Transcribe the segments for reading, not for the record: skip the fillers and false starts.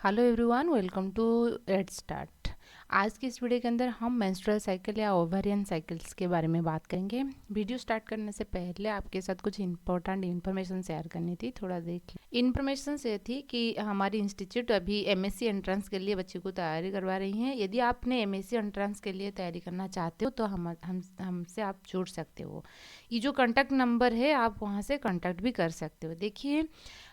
Hello everyone, welcome to let's start. आज की इस वीडियो के अंदर हम मेंस्ट्रुअल साइकिल या ओवेरियन साइकिल्स के बारे में बात करेंगे। वीडियो स्टार्ट करने से पहले आपके साथ कुछ इंपॉर्टेंट इन्फॉर्मेशन शेयर करनी थी, थोड़ा देख लें। इन्फॉर्मेशन ये थी कि हमारी इंस्टीट्यूट अभी एमएससी एंट्रेंस के लिए बच्चों को तैयारी करवा रही है। यदि आपने एमएससी एंट्रेंस के लिए तैयारी करना चाहते हो तो हमसे आप जुड़ सकते हो। ये जो कॉन्टैक्ट नंबर है आप वहाँ से कॉन्टैक्ट भी कर सकते हो। देखिए,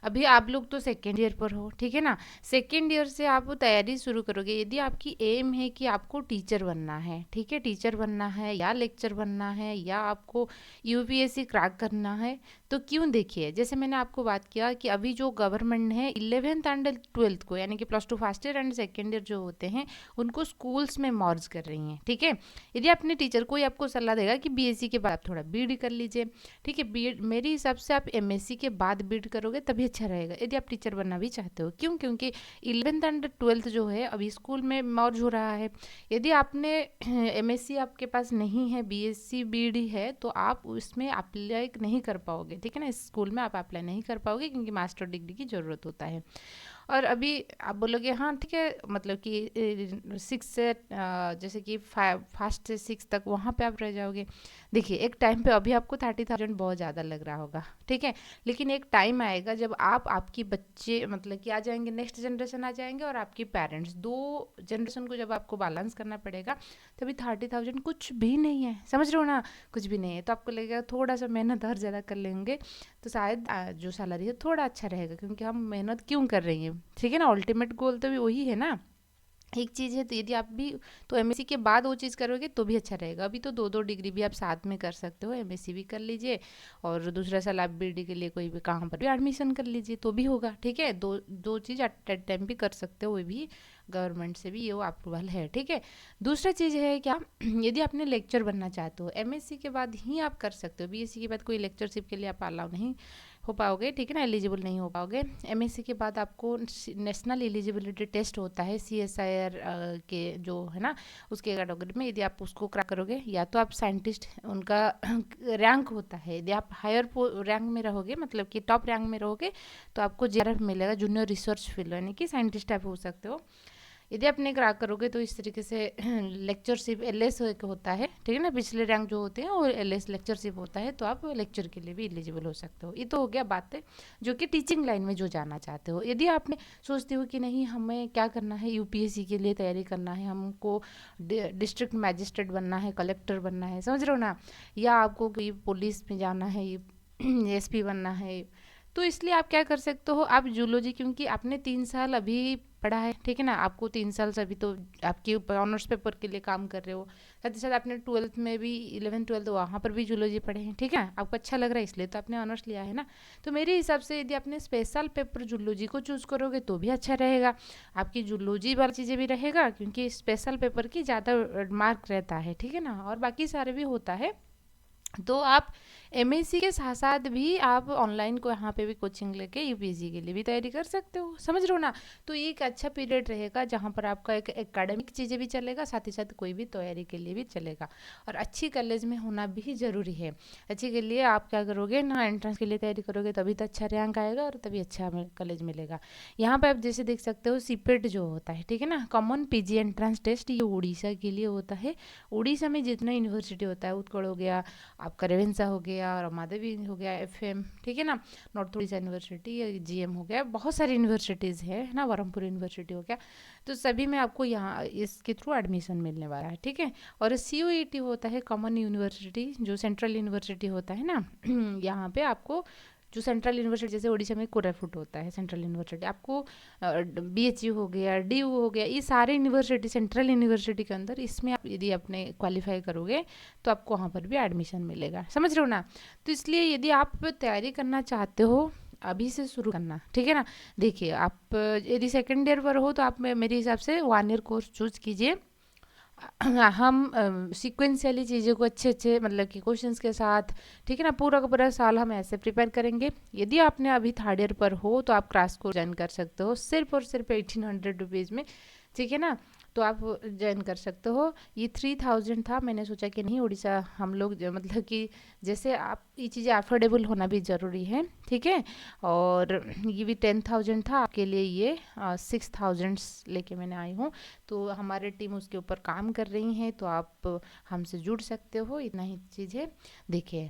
अभी आप लोग तो सेकेंड ईयर पर हो, ठीक है ना। सेकेंड ईयर से आप तैयारी शुरू करोगे। यदि आपकी एम है कि आपको टीचर बनना है, ठीक है, टीचर बनना है या लेक्चर बनना है या आपको यूपीएससी क्रैक करना है, तो क्यों, देखिए जैसे मैंने आपको बात किया कि अभी जो गवर्नमेंट है 11th एंड 12th को, यानी कि plus two first year and second year जो होते हैं उनको स्कूल्स में मर्ज कर रही हैं, ठीक है। यदि अपने टीचर कोई आपको सलाह देगा कि बीएससी के बाद आप थोड़ा बीएड कर लीजिए, ठीक है। बीएड मेरे हिसाब से आप एमएससी के बाद बीएड करोगे तभी अच्छा रहेगा, यदि आप टीचर बनना भी चाहते हो। क्यों? क्योंकि 11th एंड 12th जो है अभी स्कूल में मर्ज हो रहा है। यदि आपने एमएससी आपके पास नहीं है, बीएससी बीडी है, तो आप उसमें अप्लाई नहीं कर पाओगे, ठीक है ना। इस स्कूल में आप अप्लाई नहीं कर पाओगे क्योंकि मास्टर डिग्री की ज़रूरत होता है। और अभी आप बोलोगे हाँ ठीक है, मतलब कि 6 से जैसे कि 5 से 6 तक वहाँ पे आप रह जाओगे। देखिए, एक टाइम पे अभी आपको 30,000 बहुत ज़्यादा लग रहा होगा, ठीक है, लेकिन एक टाइम आएगा जब आपकी बच्चे मतलब कि आ जाएंगे, नेक्स्ट जनरेशन आ जाएंगे और आपके पेरेंट्स, दो जनरेशन को जब आपको बैलेंस करना पड़ेगा तभी 30,000 कुछ भी नहीं है, समझ रहे हो ना, कुछ भी नहीं है। तो आपको लगेगा थोड़ा सा मेहनत और ज़्यादा कर लेंगे तो शायद जो सैलरी है थोड़ा अच्छा रहेगा, क्योंकि हम मेहनत क्यों कर रही हैं, ठीक है ना। अल्टीमेट गोल तो भी वही है ना, एक चीज़ है। तो यदि आप भी तो एमएससी के बाद वो चीज़ करोगे तो भी अच्छा रहेगा। अभी तो दो दो डिग्री भी आप साथ में कर सकते हो, एमएससी भी कर लीजिए और दूसरा साल आप बीडी के लिए कोई भी कहाँ पर भी एडमिशन कर लीजिए तो भी होगा, ठीक है। दो दो चीज़ एट एट टाइम भी कर सकते हो, वो भी गवर्नमेंट से भी ये वो अप्रूवल है, ठीक है। दूसरा चीज़ है क्या, यदि आपने लेक्चर बनना चाहते हो एमएससी के बाद ही आप कर सकते हो। बीएससी के बाद कोई लेक्चरशिप के लिए आप अलाउ नहीं हो पाओगे, ठीक है ना, एलिजिबल नहीं हो पाओगे। एमएससी के बाद आपको नेशनल एलिजिबिलिटी टेस्ट होता है सीएसआईआर के जो है ना, उसके कैटेगरी में यदि आप उसको क्रैक करोगे या तो आप साइंटिस्ट, उनका रैंक होता है। यदि आप हायर रैंक में रहोगे, मतलब कि टॉप रैंक में रहोगे, तो आपको जेआरएफ मिलेगा, जूनियर रिसर्च फेलो, यानी कि साइंटिस्ट आप हो सकते हो। यदि आप नहीं क्रैक करोगे तो इस तरीके से लेक्चरशिप एलएस होता है, ठीक है ना, पिछले रैंक जो होते हैं वो एलएस लेक्चरशिप होता है, तो आप लेक्चर के लिए भी एलिजिबल हो सकते हो। ये तो हो गया बातें जो कि टीचिंग लाइन में जो जाना चाहते हो। यदि आपने सोचते हो कि नहीं हमें क्या करना है, यूपीएससी के लिए तैयारी करना है, हमको डिस्ट्रिक्ट मैजिस्ट्रेट बनना है, कलेक्टर बनना है, समझ रहे हो ना, या आपको कोई पुलिस में जाना है, एसपी बनना है, तो इसलिए आप क्या कर सकते हो, आप जूलॉजी, क्योंकि आपने 3 साल अभी पढ़ा है, ठीक है ना, आपको 3 साल से अभी तो आपके ऑनर्स पेपर के लिए काम कर रहे हो, साथ ही साथ आपने 12th में भी 11th 12th वहाँ पर भी जूलॉजी पढ़े हैं, ठीक है, आपको अच्छा लग रहा है इसलिए तो आपने ऑनर्स लिया है ना। तो मेरे हिसाब से यदि आपने स्पेशल पेपर जूलॉजी को चूज़ करोगे तो भी अच्छा रहेगा, आपकी जूलॉजी वाली चीज़ें भी रहेगा क्योंकि स्पेशल पेपर की ज़्यादा मार्क रहता है, ठीक है ना, और बाकी सारे भी होता है। तो आप एमएससी के साथ साथ भी आप ऑनलाइन को यहाँ पे भी कोचिंग लेके यूपीएससी के लिए भी तैयारी कर सकते हो, समझ रहे हो ना। तो ये एक अच्छा पीरियड रहेगा जहाँ पर आपका एक एकेडमिक चीज़ें भी चलेगा, साथ ही साथ कोई भी तैयारी के लिए भी चलेगा। और अच्छी कॉलेज में होना भी ज़रूरी है। अच्छी के लिए आप क्या करोगे ना, एंट्रेंस के लिए तैयारी करोगे तभी तो अच्छा रैंक आएगा और तभी अच्छा कॉलेज मिलेगा। यहाँ पर आप जैसे देख सकते हो सीपेट जो होता है, ठीक है ना, कॉमन पीजी एंट्रेंस टेस्ट, ये उड़ीसा के लिए होता है। उड़ीसा में जितना यूनिवर्सिटी होता है, उत्कल हो गया, आपका रेवेंसा हो गया, रमादेवी हो गया, एफएम, ठीक है ना, नॉर्थ उड़ीसा यूनिवर्सिटी, जीएम हो गया, बहुत सारी यूनिवर्सिटीज़ है ना, ब्रह्मपुर यूनिवर्सिटी हो गया, तो सभी में आपको यहाँ इसके थ्रू एडमिशन मिलने वाला है, ठीक है। और सीयूईटी होता है कॉमन यूनिवर्सिटी, जो सेंट्रल यूनिवर्सिटी होता है ना यहाँ पे आपको जो सेंट्रल यूनिवर्सिटी, जैसे उड़ीसा में कोरापुट होता है सेंट्रल यूनिवर्सिटी, आपको बीएचयू हो गया, डीयू हो गया, ये सारे यूनिवर्सिटी सेंट्रल यूनिवर्सिटी के अंदर, इसमें आप यदि अपने क्वालिफाई करोगे तो आपको वहाँ पर भी एडमिशन मिलेगा, समझ रहे हो ना। तो इसलिए यदि आप तैयारी करना चाहते हो अभी से शुरू करना, ठीक है ना। देखिए, आप यदि सेकेंड ईयर पर हो तो आप मेरे हिसाब से 1 ईयर कोर्स चूज कीजिए। हम सीक्वेंशियली चीज़ों को अच्छे अच्छे मतलब कि क्वेश्चंस के साथ, ठीक है ना, पूरा का पूरा साल हम ऐसे प्रिपेयर करेंगे। यदि आपने अभी 3rd ईयर पर हो तो आप क्लास को ज्वाइन कर सकते हो, सिर्फ और सिर्फ 1800 रुपीज़ में ठीक है ना। तो आप ज्वाइन कर सकते हो। ये 3000 था, मैंने सोचा कि नहीं उड़ीसा हम लोग मतलब कि जैसे आप ये चीज़ें अफोर्डेबल होना भी ज़रूरी है, ठीक है। और ये भी 10,000 था, आपके लिए ये 6,000 लेके मैंने आई हूँ। तो हमारे टीम उसके ऊपर काम कर रही हैं, तो आप हमसे जुड़ सकते हो। इतना ही चीज़ है। देखिए,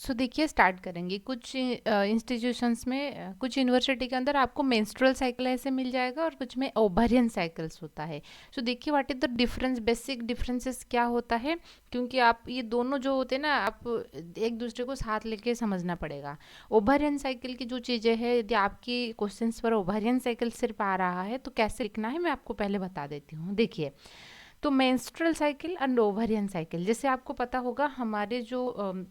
देखिए स्टार्ट करेंगे। कुछ इंस्टीट्यूशंस में कुछ यूनिवर्सिटी के अंदर आपको मेंस्ट्रुअल साइकिल ऐसे मिल जाएगा और कुछ में ओवरियन साइकिल्स होता है। देखिए what is the difference, basic differences क्या होता है, क्योंकि आप ये दोनों जो होते हैं ना, आप एक दूसरे को साथ लेके समझना पड़ेगा। ओवरियन साइकिल की जो चीज़ें हैं, यदि आपकी क्वेश्चंस पर ओवरियन साइकिल सिर्फ आ रहा है तो कैसे लिखना है मैं आपको पहले बता देती हूँ। देखिए, तो menstrual cycle and ovarian cycle, जैसे आपको पता होगा हमारे जो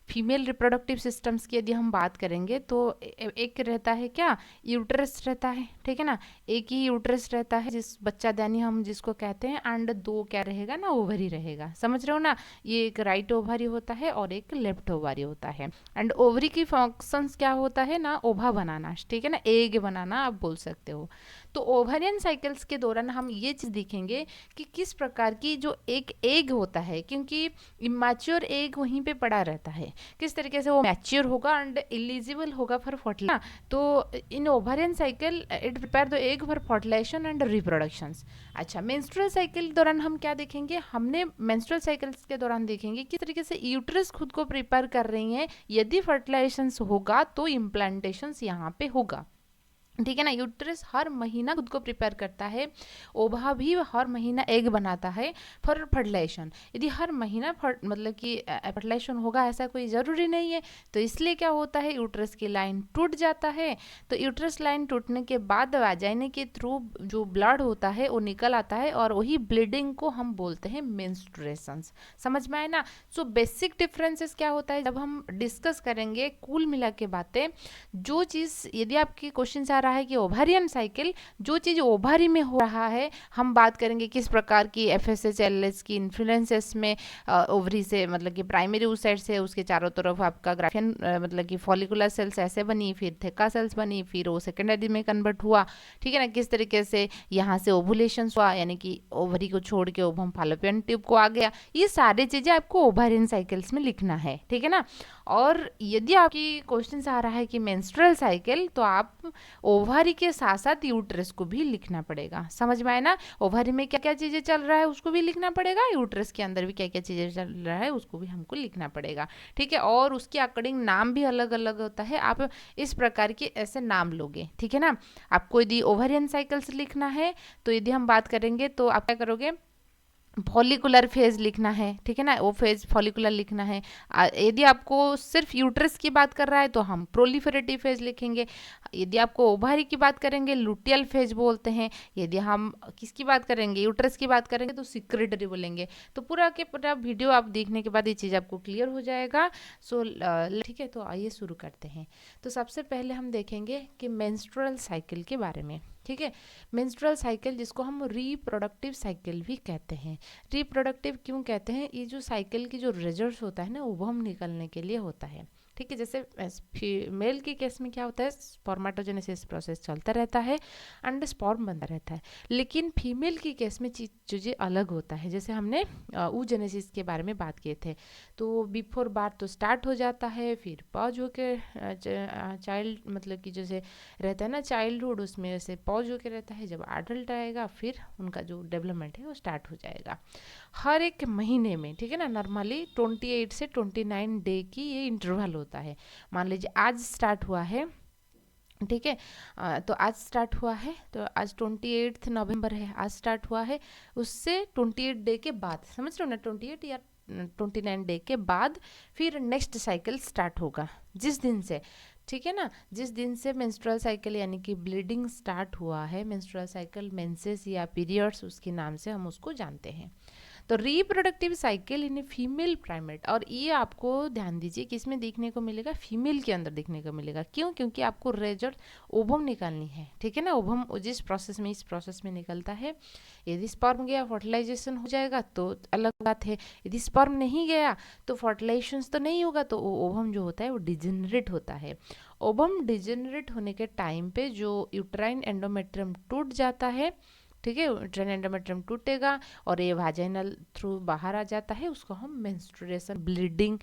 फीमेल रिप्रोडक्टिव सिस्टम्स की यदि हम बात करेंगे तो एक रहता है क्या, यूट्रस रहता है, ठीक है ना। एक ही यूट्रस रहता है जिस बच्चादानी हम जिसको कहते हैं, एंड दो क्या रहेगा ना, ओवरी रहेगा, समझ रहे हो ना। ये एक राइट ओवरी होता है और एक लेफ्ट ओवरी होता है। एंड ओवरी की फंक्शंस क्या होता है ना, ओभा बनाना, ठीक है ना, एग बनाना आप बोल सकते हो। तो ओवरियन साइकिल्स के दौरान हम ये चीज़ देखेंगे कि किस प्रकार की जो एक एग होता है, क्योंकि इमेच्योर एग वहीं पे पड़ा रहता है, किस तरीके से वो मैच्योर होगा एंड एलिजिबल होगा फॉर फर्टिलाइजेशन। तो in ovarian cycle it prepare the egg for fertilisation and reproductions. अच्छा, मेंस्ट्रुअल साइकिल के दौरान हम क्या देखेंगे, हमने मेंस्ट्रुअल साइकिल्स के दौरान देखेंगे किस तरीके से यूट्रस खुद को प्रिपेयर कर रही है, यदि फर्टिलाइजेशन होगा तो इम्प्लांटेशन यहाँ पे होगा, ठीक है ना। यूट्रस हर महीना खुद को प्रिपेयर करता है, ओवा भी हर महीना एग बनाता है फॉर फर्टिलाइजेशन। यदि हर महीना मतलब कि फर्टिलाइजेशन होगा ऐसा कोई ज़रूरी नहीं है, तो इसलिए क्या होता है, यूट्रस की लाइन टूट जाता है। तो यूट्रस लाइन टूटने के बाद वाजाइना के थ्रू जो ब्लड होता है वो निकल आता है, और वही ब्लीडिंग को हम बोलते हैं मेंस्ट्रुएशंस। समझ में आए ना। बेसिक डिफरेंसेस क्या होता है जब हम डिस्कस करेंगे कुल मिला के बातें, जो चीज़ यदि आपके क्वेश्चन आ रहा है कि ओवारियन साइकिल, जो चीज़ ओवारी में हो रहा है, हम बात करेंगे किस प्रकार की एफएसएच एलएच की इन्फ्लुएंसेस में ओवरी से, मतलब कि प्राइमरी उस साइड से उसके चारों तरफ आपका ग्राफियन मतलब कि फॉलिकुलर सेल्स ऐसे बनी, फिर थेका सेल्स बनी, फिर वो सेकेंडरी में कन्वर्ट हुआ, ठीक है ना। किस तरीके से यहाँ से ओवुलेशन हुआ, यानी कि ओवरी को छोड़ के ओवम फैलोपियन ट्यूब को आ गया। ये सारी चीज़ें आपको ओवारियन साइकिल्स में लिखना है, ठीक है ना। और यदि आपकी क्वेश्चन आ रहा है कि मेंस्ट्रुअल साइकिल, तो आप ओवारी के साथ साथ यूट्रस को भी लिखना पड़ेगा। समझ में आए ना। ओवारी में क्या क्या चीज़ें चल रहा है उसको भी लिखना पड़ेगा, यूट्रस के अंदर भी क्या क्या चीज़ें चल रहा है उसको भी हमको लिखना पड़ेगा, ठीक है। और उसके अकॉर्डिंग नाम भी अलग अलग होता है, आप इस प्रकार के ऐसे नाम लोगे, ठीक है ना। आपको यदि ओवारियन साइकिल्स लिखना है, तो यदि हम बात करेंगे तो आप क्या करोगे, फॉलिकुलर फेज लिखना है, ठीक है ना, वो फेज फॉलिकुलर लिखना है। यदि आपको सिर्फ यूट्रस की बात कर रहा है तो हम प्रोलिफरेटिव फेज लिखेंगे। यदि आपको ओवारी की बात करेंगे लुटियल फेज बोलते हैं। यदि हम किसकी बात करेंगे, यूट्रस की बात करेंगे तो सिक्रेटरी बोलेंगे। तो पूरा के पूरा वीडियो आप देखने के बाद ये चीज़ आपको क्लियर हो जाएगा। ठीक है, तो आइए शुरू करते हैं। तो सबसे पहले हम देखेंगे कि मेंस्ट्रुअल साइकिल के बारे में, ठीक है। मेंस्ट्रुअल साइकिल जिसको हम रिप्रोडक्टिव साइकिल भी कहते हैं। रिप्रोडक्टिव क्यों कहते हैं, ये जो साइकिल की जो रिजल्ट होता है ना, ओवम निकलने के लिए होता है, ठीक है। जैसे फीमेल के केस में क्या होता है, स्पर्मेटोजेनेसिस प्रोसेस चलता रहता है एंड स्पर्म बनता रहता है। लेकिन फीमेल के केस में चीज़ें अलग होता है। जैसे हमने oogenesis के बारे में बात किए थे, तो बिफोर बार तो स्टार्ट हो जाता है, फिर पॉज होकर चाइल्ड मतलब कि जैसे रहता है ना चाइल्डहुड, उसमें से पॉज होकर रहता है, जब एडल्ट आएगा फिर उनका जो डेवलपमेंट है वो स्टार्ट हो जाएगा हर एक महीने में, ठीक है ना। नॉर्मली 28 से 29 डे की ये इंटरवल होता है। मान लीजिए आज स्टार्ट हुआ है, ठीक है। तो आज स्टार्ट हुआ है, तो आज 28 नवंबर है, आज स्टार्ट हुआ है, उससे 28 डे के बाद, समझ रहे हो ना, 28 या 29 डे के बाद फिर नेक्स्ट साइकिल स्टार्ट होगा जिस दिन से, ठीक है ना। जिस दिन से मेंस्ट्रुअल साइकिल यानी कि ब्लीडिंग स्टार्ट हुआ है, मेंस्ट्रुअल साइकिल मेंसेस या पीरियड्स उसके नाम से हम उसको जानते हैं। तो reproductive cycle in female primate, और ये आपको ध्यान दीजिए कि इसमें देखने को मिलेगा, फीमेल के अंदर देखने को मिलेगा। क्यों, क्योंकि आपको रिजल्ट ओवम निकालनी है, ठीक है ना। ओवम जिस प्रोसेस में, इस प्रोसेस में निकलता है। यदि स्पर्म गया फर्टिलाइजेशन हो जाएगा तो अलग बात है, यदि स्पर्म नहीं गया तो फर्टिलाइजेशन तो नहीं होगा, तो ओवम जो होता है वो डिजेनरेट होता है। ओवम डिजेनरेट होने के टाइम पे जो यूट्राइन एंडोमेट्रियम टूट जाता है, ठीक है, यूट्राइन एंडोमेट्रियम टूटेगा और ये वाजाइनल थ्रू बाहर आ जाता है, उसको हम मेंस्ट्रुएशन ब्लीडिंग,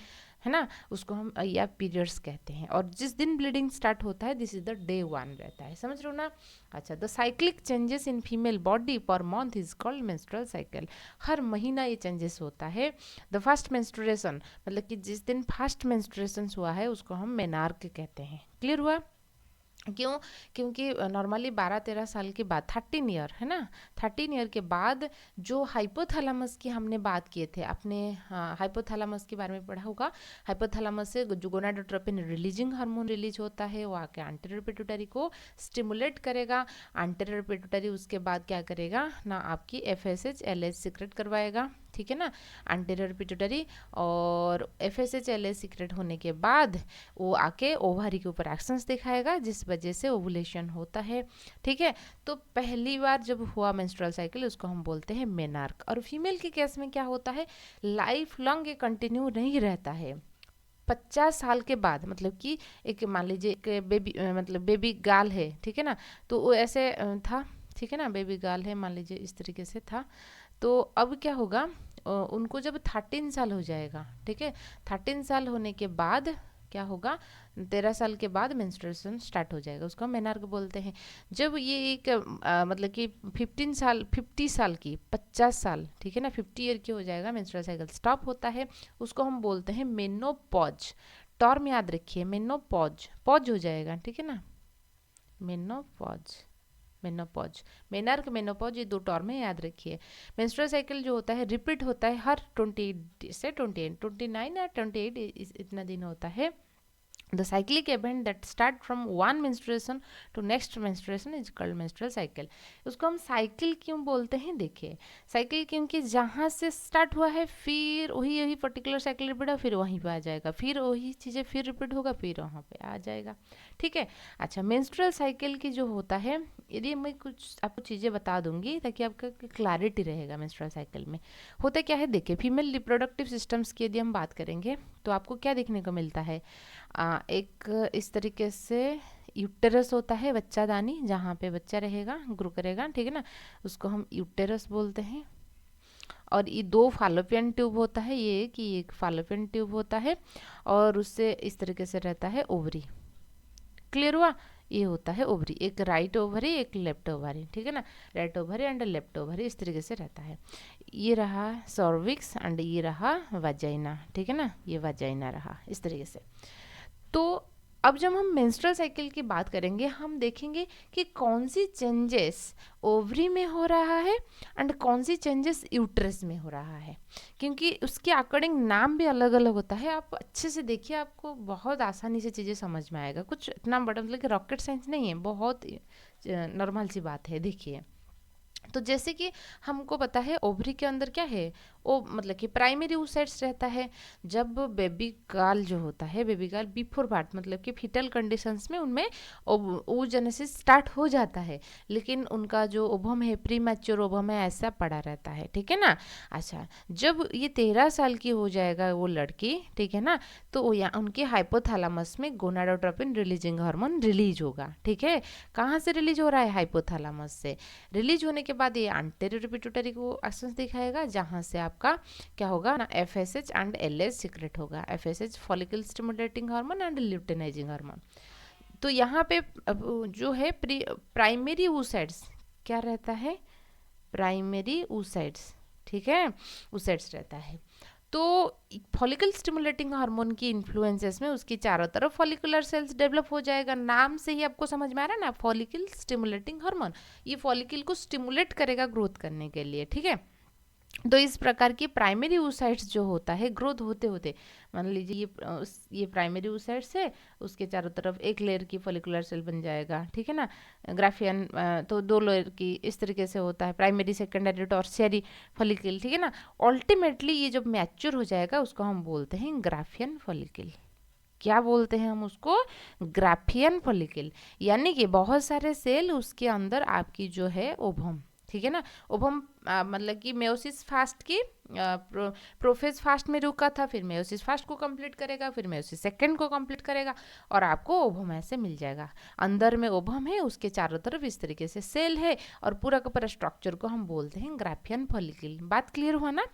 है ना, उसको हम या पीरियड्स कहते हैं। और जिस दिन ब्लीडिंग स्टार्ट होता है दिस इज द डे 1 रहता है, समझ रहे हो ना। अच्छा, the cyclic changes in female body per month is called menstrual cycle. हर महीना ये चेंजेस होता है। द फर्स्ट मेंस्ट्रुएशन मतलब कि जिस दिन फर्स्ट मेंस्ट्रुएशन हुआ है उसको हम मेनार्क कहते हैं। क्लियर हुआ? क्यों? क्योंकि नॉर्मली 12-13 साल के बाद 13 ईयर, है ना, 13 ईयर के बाद जो हाइपोथैलेमस की हमने बात किए थे अपने, हाइपोथैलेमस के बारे में पढ़ा होगा। हाइपोथैलेमस से जो गोनाडोट्रोपिन रिलीजिंग हार्मोन रिलीज होता है वो आके एंटीरियर पिट्यूटरी को स्टिमुलेट करेगा। एंटीरियर पिट्यूटरी उसके बाद क्या करेगा ना, आपकी FSH LH सीक्रेट करवाएगा, ठीक है ना, एंटीरियर पिट्यूटरी। और FSH LH सीक्रेट होने के बाद वो आके ओवारी के ऊपर एक्शंस दिखाएगा जिस वजह से ओवुलेशन होता है, ठीक है। तो पहली बार जब हुआ मेंस्ट्रुअल साइकिल उसको हम बोलते हैं मेनार्क। और फीमेल के केस में क्या होता है, लाइफ लॉन्ग ये कंटिन्यू नहीं रहता है। 50 साल के बाद, मतलब कि एक मान लीजिए एक बेबी मतलब बेबी गर्ल है, ठीक है ना, तो वो ऐसे था, ठीक है ना, बेबी गर्ल है मान लीजिए इस तरीके से था। तो अब क्या होगा, उनको जब 13 साल हो जाएगा, ठीक है, 13 साल होने के बाद क्या होगा, 13 साल के बाद मेंस्ट्रुएशन स्टार्ट हो जाएगा, उसको हम मेनार्क बोलते हैं। जब ये एक मतलब कि 50 साल की 50 साल, ठीक है ना, 50 ईयर की हो जाएगा, मेंस्ट्रुअल साइकिल स्टॉप होता है, उसको हम बोलते हैं मेनोपॉज। टर्म याद रखिए, मेनोपॉज, पॉज हो जाएगा, ठीक है ना, मेनोपॉज, मेनोपॉज, मेनार्क, मेनोपॉज, ये 2 टर्म है, याद रखिए। मेंस्ट्रुअल साइकिल जो होता है रिपीट होता है हर 28 से 29 या 28 इतना दिन होता है। The cyclic event that start from one menstruation to next menstruation is called menstrual cycle। उसको हम साइकिल क्यों बोलते हैं, देखिए साइकिल क्योंकि जहाँ से स्टार्ट हुआ है फिर वही पर्टिकुलर साइकिल रिपीट हो, फिर वहीं पे आ जाएगा, फिर वही चीज़ें फिर रिपीट होगा, फिर वहाँ पे आ जाएगा, ठीक है। अच्छा, मेंस्ट्रुअल साइकिल की जो होता है, यदि मैं कुछ आपको चीज़ें बता दूंगी ताकि आपका क्लैरिटी रहेगा। मेंस्ट्रुअल साइकिल में होता क्या है, देखिए फीमेल रिप्रोडक्टिव सिस्टम्स की यदि हम बात करेंगे तो आपको क्या देखने को मिलता है, एक इस तरीके से यूटेरस होता है, बच्चादानी, जहाँ पे बच्चा रहेगा, ग्रो करेगा, ठीक है ना, उसको हम यूटेरस बोलते हैं। और ये 2 फालोपियन ट्यूब होता है, ये कि एक फालोपियन ट्यूब होता है और उससे इस तरीके से रहता है ओवरी। क्लियर हुआ? ये होता है ओवरी, एक राइट ओवरी एक लेफ्ट ओवरी, ठीक है ना, right ovary and left ovary, इस तरीके से रहता है। ये रहा सर्विक्स एंड ये रहा वाजाइना, ठीक है ना, ये वाजाइना रहा इस तरीके से। तो अब जब हम मेंस्ट्रुअल साइकिल की बात करेंगे हम देखेंगे कि कौन सी चेंजेस ओवरी में हो रहा है एंड कौन सी चेंजेस यूट्रस में हो रहा है, क्योंकि उसके अकॉर्डिंग नाम भी अलग अलग होता है। आप अच्छे से देखिए, आपको बहुत आसानी से चीज़ें समझ में आएगा, कुछ इतना बड़ा मतलब कि रॉकेट साइंस नहीं है, बहुत नॉर्मल सी बात है। देखिए, तो जैसे कि हमको पता है ओवरी के अंदर क्या है, वो मतलब कि प्राइमरी oocytes रहता है। जब बेबी गर्ल जो होता है, बेबी गर्ल बिफोर बर्थ मतलब कि फीटल कंडीशंस में उनमें oogenesis स्टार्ट हो जाता है, लेकिन उनका जो ओवम है प्री मैच्योर ओवम है ऐसा पड़ा रहता है, ठीक है ना। अच्छा, जब ये 13 साल की हो जाएगा वो लड़की, ठीक है ना, तो उनके हाइपोथैलेमस में गोनाडोट्रोपिन रिलीजिंग हार्मोन रिलीज होगा, ठीक है। कहाँ से रिलीज हो रहा है, हाइपोथैलेमस से। रिलीज होने के बाद ये एंटीरियर पिट्यूटरी को एक्शंस दिखाएगा, जहाँ से आपका क्या होगा ना, FSH एंड LH सीक्रेट होगा, FSH follicle stimulating hormone and luteinising hormone. तो यहाँ पे जो है प्राइमरी oocytes क्या रहता है, प्राइमरी oocytes, ठीक है, oocytes रहता है। तो फॉलिकल स्टिमुलेटिंग हार्मोन की इन्फ्लुएंसेस में उसकी चारों तरफ फॉलिकुलर सेल्स डेवलप हो जाएगा। नाम से ही आपको समझ में आ रहा है ना, फॉलिकल स्टिमुलेटिंग हार्मोन, ये फॉलिकल को स्टिमुलेट करेगा ग्रोथ करने के लिए, ठीक है। तो इस प्रकार की प्राइमरी oocytes जो होता है ग्रोथ होते होते, मान लीजिए ये प्राइमरी oocytes है, उसके चारों तरफ एक लेयर की फॉलिकुलर सेल बन जाएगा, ठीक है ना, ग्राफियन, तो 2 लेयर की इस तरीके से होता है, प्राइमरी सेकेंडरी टॉर्शियरी फॉलिकल, ठीक है ना। अल्टीमेटली ये जब मैच्योर हो जाएगा उसको हम बोलते हैं ग्राफियन फॉलिकल। क्या बोलते हैं हम उसको, ग्राफियन फॉलिकल, यानी कि बहुत सारे सेल उसके अंदर आपकी जो है ओवम, ठीक है ना। ओवम मतलब कि मेयोसिस फास्ट की प्रोफेज फास्ट में रुका था, फिर मेयोसिस फास्ट को कंप्लीट करेगा, फिर मेयोसिस सेकंड को कंप्लीट करेगा और आपको ओवम ऐसे मिल जाएगा। अंदर में ओवम है, उसके चारों तरफ इस तरीके से सेल है और पूरा का पूरा स्ट्रक्चर को हम बोलते हैं ग्राफियन फॉलिकल। बात क्लियर हुआ ना।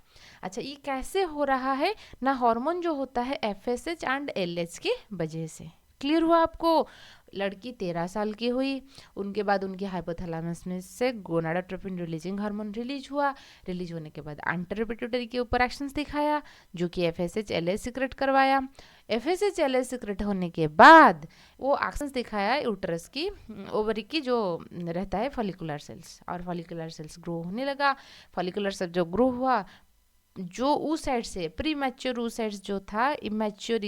अच्छा, ये कैसे हो रहा है ना, हार्मोन जो होता है एफएसएच एंड एलएच की वजह से। क्लियर हुआ आपको। लड़की 13 साल की हुई, उनके बाद उनकी हाइपोथैलेमस में से गोनाडोट्रोपिन रिलीजिंग हार्मोन रिलीज हुआ। रिलीज होने के बाद एंटेरियर पिट्यूटरी के ऊपर एक्शंस दिखाया जो कि एफएसएच एलएच सीक्रेट करवाया। एफएसएच एलएच सीक्रेट होने के बाद वो एक्शंस दिखाया यूट्रस की ओवरी की जो रहता है फॉलिकुलर सेल्स, और फॉलिकुलर सेल्स ग्रो होने लगा। फॉलिकुलर सेल्स जो ग्रो हुआ, जो ऊसाइड से प्री मैच्योर ऊसाइड्स जो था, इमैच्योर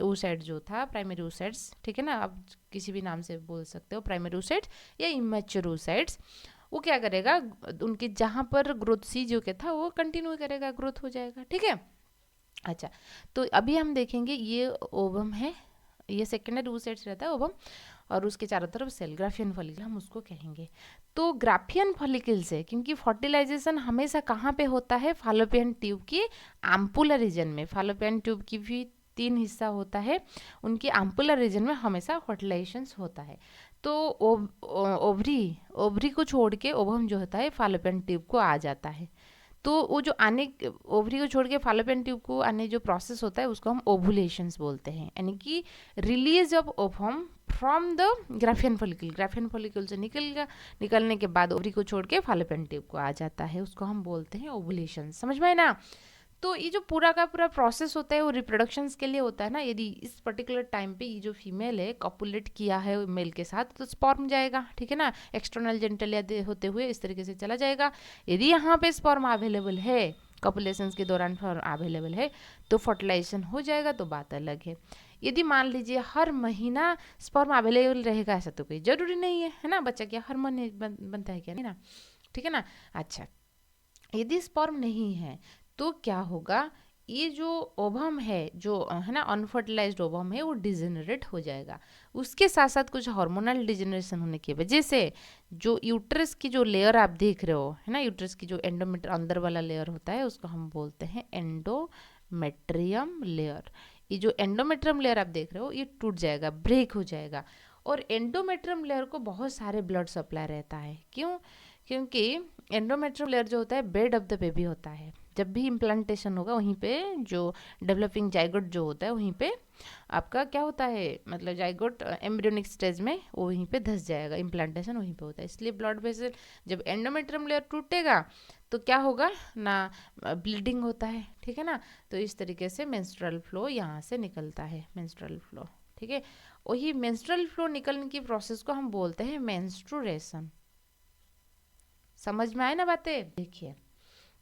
ऊसाइड जो था, प्राइमरी ऊसाइड्स, ठीक है ना, आप किसी भी नाम से बोल सकते हो, प्राइमरी ऊसाइड्स या इमैच्योर ऊसाइड्स, वो क्या करेगा, उनकी जहाँ पर ग्रोथ सी जो के था वो कंटिन्यू करेगा, ग्रोथ हो जाएगा, ठीक है। अच्छा, तो अभी हम देखेंगे ये ओवम है, ये सेकेंडरी ऊसाइड्स रहता है ओवम, और उसके चारों तरफ सेल ग्राफियन फॉलिकल हम उसको कहेंगे। तो ग्राफियन फॉलिकल से, क्योंकि फर्टिलाइजेशन हमेशा कहाँ पे होता है, फालोपियन ट्यूब की एम्पुलर रीजन में। फालोपियन ट्यूब की भी 3 हिस्सा होता है, उनकी एम्पुलर रीजन में हमेशा फर्टिलाइजेशन होता है। तो ओवरी को छोड़ के ओवम जो होता है फालोपियन ट्यूब को आ जाता है। तो वो जो आने, ओवरी को छोड़ के फालोपियन ट्यूब को आने जो प्रोसेस होता है उसको हम ओवुलेशंस बोलते हैं, यानी कि release of ovum from the Graafian follicle. Graafian follicle से निकलने के बाद ओवरी को छोड़ के फालोपियन ट्यूब को आ जाता है, उसको हम बोलते हैं ओवुलेशन। समझ में आए ना। तो ये जो पूरा का पूरा प्रोसेस होता है वो रिप्रोडक्शंस के लिए होता है ना। यदि इस पर्टिकुलर टाइम पे ये जो फीमेल है कॉपुलेट किया है मेल के साथ तो स्पर्म जाएगा, ठीक है ना, एक्सटर्नल जेनिटलिया होते हुए इस तरीके से चला जाएगा। यदि यहाँ पे स्पर्म अवेलेबल है, कॉपुलेशंस के दौरान अवेलेबल है, तो फर्टिलाइजेशन हो जाएगा, तो बात अलग है। यदि मान लीजिए हर महीना स्पर्म अवेलेबल रहेगा, ऐसा तो कोई जरूरी नहीं है ना, बच्चा क्या हर महीने बनता है क्या, नहीं ना, ठीक है ना। अच्छा, यदि स्पर्म नहीं है तो क्या होगा, ये जो ओवम है, जो है ना अनफर्टिलाइज्ड ओवम है, वो डिजेनरेट हो जाएगा। उसके साथ साथ कुछ हार्मोनल डिजेनरेशन होने की वजह से जो यूट्रस की जो लेयर आप देख रहे हो, है ना, यूट्रस की जो एंडोमेट्रियम अंदर वाला लेयर होता है उसको हम बोलते हैं एंडोमेट्रियम लेयर। ये जो एंडोमेट्रियम लेयर आप देख रहे हो ये टूट जाएगा, ब्रेक हो जाएगा। और एंडोमेट्रियम लेयर को बहुत सारे ब्लड सप्लाई रहता है। क्यों? क्योंकि एंडोमेट्रियम लेयर जो होता है बेड ऑफ द बेबी होता है। जब भी इम्प्लांटेशन होगा वहीं पे जो डेवलपिंग जाइगोट जो होता है वहीं पे आपका क्या होता है, मतलब जाइगोट एम्ब्रियोनिक स्टेज में वो वहीं पे धंस जाएगा, इम्प्लांटेशन वहीं पे होता है। इसलिए ब्लड वेसल, जब एंडोमेट्रियम लेयर टूटेगा तो क्या होगा ना, ब्लीडिंग होता है, ठीक है ना। तो इस तरीके से मेंस्ट्रुअल फ्लो यहाँ से निकलता है, मेंस्ट्रुअल फ्लो, ठीक है। वही मेंस्ट्रुअल फ्लो निकलने की प्रोसेस को हम बोलते हैं मेंस्ट्रुएशन। समझ में आए ना बातें। देखिए,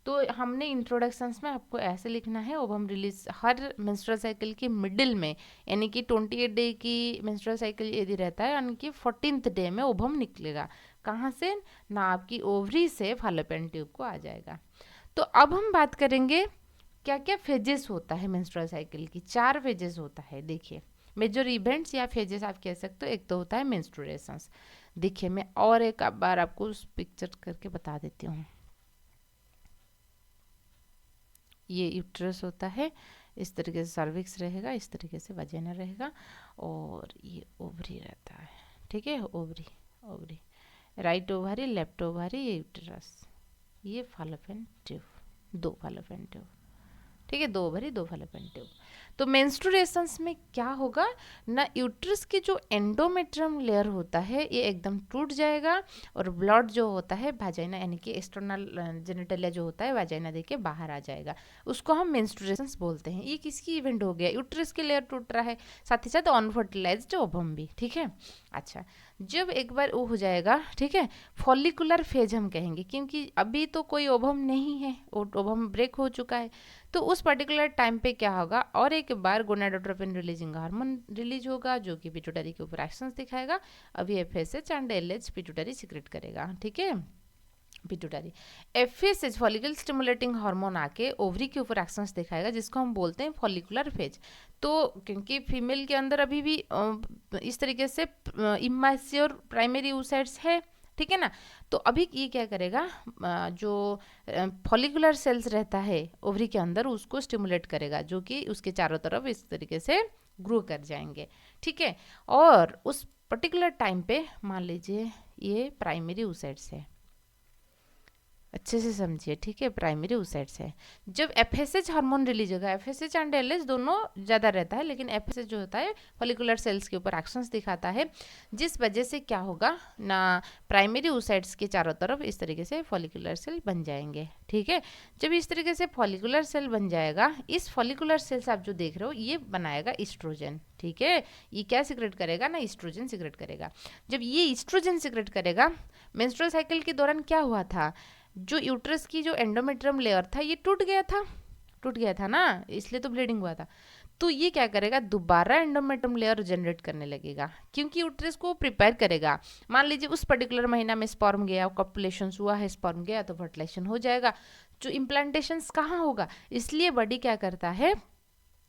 तो हमने इंट्रोडक्शंस में आपको ऐसे लिखना है, ओवम रिलीज हर मेंस्ट्रुअल साइकिल की मिडिल में, यानी कि 28 डे की मेंस्ट्रुअल साइकिल यदि रहता है, यानी कि 14th डे में ओवम निकलेगा। कहाँ से ना, आपकी ओवरी से फालोपियन ट्यूब को आ जाएगा। तो अब हम बात करेंगे क्या क्या फेजेस होता है मेंस्ट्रुअल साइकिल की। 4 फेजेस होता है। देखिए, मेजर इवेंट्स या फेजेस आप कह सकते हो। एक तो होता है मेंस्ट्रुएशंस। देखिए, मैं और एक बार आपको उस पिक्चर करके बता देती हूँ। ये यूट्रस होता है, इस तरीके से सर्विक्स रहेगा, इस तरीके से वजाइना रहेगा, और ये ओवरी रहता है, ठीक है। Ovary, ovary, right ovary, left ovary, ये यूट्रस, ये फालोपियन ट्यूब, 2 फालोपियन ट्यूब, ठीक है, 2 ओवरी 2 फालोपियन ट्यूब। तो मेंस्ट्रुएशंस में क्या होगा ना, यूट्रस की जो एंडोमेट्रियम लेयर होता है ये एकदम टूट जाएगा, और ब्लड जो होता है वाजाइना, यानी कि एक्सटर्नल जेनिटलिया जो होता है वाजाइना देके बाहर आ जाएगा, उसको हम मेंस्ट्रुएशंस बोलते हैं। ये किसकी इवेंट हो गया, यूट्रस की लेयर टूट रहा है, साथ ही साथ अनफर्टिलाइज्ड ओवम भी, ठीक है। अच्छा, जब एक बार वो हो जाएगा, ठीक है, फॉलिकुलर फेज हम कहेंगे, क्योंकि अभी तो कोई ओवम नहीं है, ओवम ब्रेक हो चुका है। तो उस पर्टिकुलर टाइम पे क्या होगा, और एक बार गोनाडोट्रोपिन रिलीजिंग हार्मोन रिलीज होगा जो कि पिट्यूटरी के ऊपर एक्शंस दिखाएगा। अभी FSH and LH pituitary secret करेगा, ठीक है। Pituitary FSH follicle stimulating hormone आके ओवरी के ऊपर एक्शंस दिखाएगा, जिसको हम बोलते हैं फॉलिकुलर फेज। तो क्योंकि फीमेल के अंदर अभी भी इस तरीके से इमैच्योर प्राइमरी oocytes है, ठीक है ना। तो अभी ये क्या करेगा, जो फॉलिकुलर सेल्स रहता है ओवरी के अंदर उसको स्टिमुलेट करेगा, जो कि उसके चारों तरफ इस तरीके से ग्रो कर जाएंगे, ठीक है। और उस पर्टिकुलर टाइम पे मान लीजिए ये प्राइमरी oocytes है, अच्छे से समझिए, ठीक है। प्राइमरी oocytes है, जब एफएसएच हार्मोन रिलीज होगा, एफएसएच एंड एलएच दोनों ज़्यादा रहता है, लेकिन एफएसएच जो होता है फॉलिकुलर सेल्स के ऊपर एक्शंस दिखाता है, जिस वजह से क्या होगा ना, प्राइमरी oocytes के चारों तरफ इस तरीके से फॉलिकुलर सेल बन जाएंगे, ठीक है। जब इस तरीके से फॉलिकुलर सेल बन जाएगा, इस फॉलिकुलर सेल्स आप जो देख रहे हो ये बनाएगा ईस्ट्रोजन, ठीक है। ये क्या सिक्रेट करेगा ना, ईस्ट्रोजन सिक्रेट करेगा। जब ये ईस्ट्रोजन सिक्रेट करेगा, मेंस्ट्रुअल साइकिल के दौरान क्या हुआ था, जो यूट्रस की जो एंडोमेट्रियम लेयर था ये टूट गया था ना, इसलिए तो ब्लीडिंग हुआ था। तो ये क्या करेगा, दोबारा एंडोमेट्रियम लेयर जनरेट करने लगेगा, क्योंकि यूट्रस को प्रिपेयर करेगा। मान लीजिए उस पर्टिकुलर महीना में स्पर्म गया, कॉपुलेशन हुआ है, स्पर्म गया तो फर्टिलाइजेशन हो जाएगा, जो इम्प्लांटेशन कहाँ होगा, इसलिए बॉडी क्या करता है,